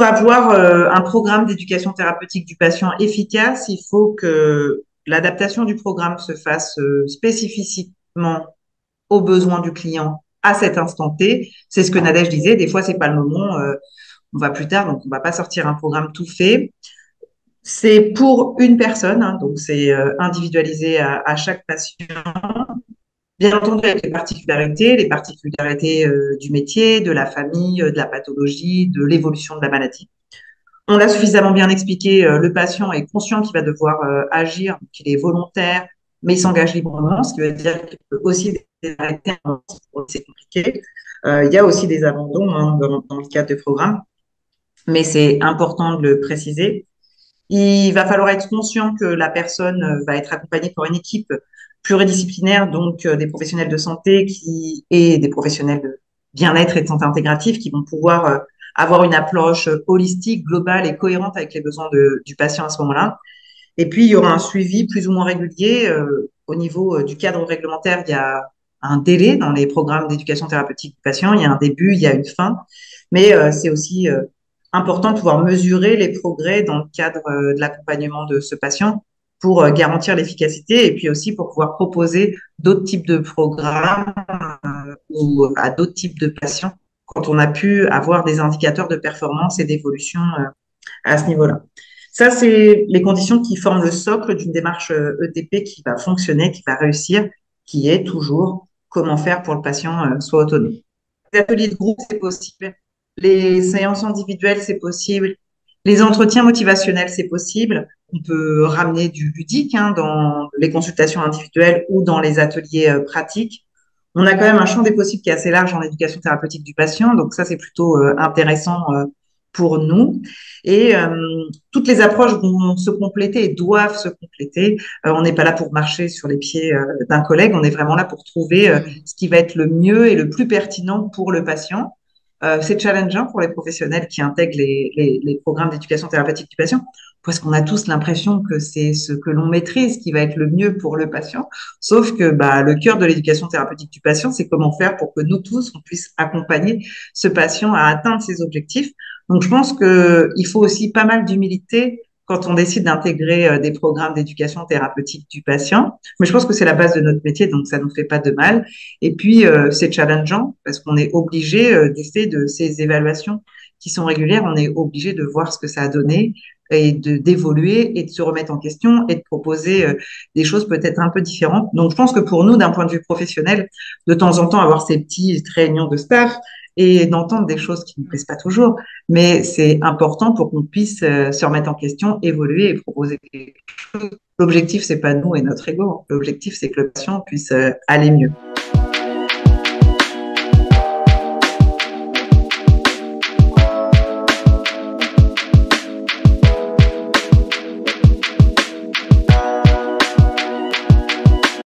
avoir un programme d'éducation thérapeutique du patient efficace, il faut que l'adaptation du programme se fasse spécifiquement aux besoins du client à cet instant T. C'est ce que Nadège disait. Des fois, c'est pas le moment. On va plus tard, donc on va pas sortir un programme tout fait. C'est pour une personne, hein, donc c'est individualisé à chaque patient. Bien entendu, avec les particularités du métier, de la famille, de la pathologie, de l'évolution de la maladie. On l'a suffisamment bien expliqué, le patient est conscient qu'il va devoir agir, qu'il est volontaire, mais il s'engage librement, ce qui veut dire qu'il peut aussi arrêter un moment, c'est compliqué. Il y a aussi des abandons hein, dans le cadre de programme, mais c'est important de le préciser. Il va falloir être conscient que la personne va être accompagnée par une équipe pluridisciplinaire, donc des professionnels de santé et des professionnels de bien-être et de santé intégrative qui vont pouvoir avoir une approche holistique, globale et cohérente avec les besoins du patient à ce moment-là. Et puis, il y aura un suivi plus ou moins régulier. Au niveau du cadre réglementaire, il y a un délai dans les programmes d'éducation thérapeutique du patient. Il y a un début, il y a une fin. Mais c'est aussi important de pouvoir mesurer les progrès dans le cadre de l'accompagnement de ce patient pour garantir l'efficacité et puis aussi pour pouvoir proposer d'autres types de programmes ou à d'autres types de patients quand on a pu avoir des indicateurs de performance et d'évolution à ce niveau-là. Ça, c'est les conditions qui forment le socle d'une démarche ETP qui va fonctionner, qui va réussir, qui est toujours comment faire pour le patient soit autonome. Les ateliers de groupe, c'est possible. Les séances individuelles, c'est possible. Les entretiens motivationnels, c'est possible. On peut ramener du ludique hein, dans les consultations individuelles ou dans les ateliers pratiques. On a quand même un champ des possibles qui est assez large en éducation thérapeutique du patient, donc ça, c'est plutôt intéressant pour nous. Et toutes les approches vont se compléter et doivent se compléter. On n'est pas là pour marcher sur les pieds d'un collègue, on est vraiment là pour trouver ce qui va être le mieux et le plus pertinent pour le patient. C'est challengeant pour les professionnels qui intègrent les programmes d'éducation thérapeutique du patient, parce qu'on a tous l'impression que c'est ce que l'on maîtrise qui va être le mieux pour le patient. Sauf que bah, le cœur de l'éducation thérapeutique du patient, c'est comment faire pour que nous tous, on puisse accompagner ce patient à atteindre ses objectifs. Donc, je pense qu'il faut aussi pas mal d'humilité quand on décide d'intégrer des programmes d'éducation thérapeutique du patient. Mais je pense que c'est la base de notre métier, donc ça ne nous fait pas de mal. Et puis, c'est challengeant parce qu'on est obligé, du fait de ces évaluations qui sont régulières, on est obligé de voir ce que ça a donné et d'évoluer et de se remettre en question et de proposer des choses peut-être un peu différentes. Donc, je pense que pour nous, d'un point de vue professionnel, de temps en temps, avoir ces petites réunions de staff et d'entendre des choses qui ne nous plaisent pas toujours, mais c'est important pour qu'on puisse se remettre en question, évoluer et proposer quelque chose. L'objectif, c'est pas nous et notre ego. L'objectif, c'est que le patient puisse aller mieux.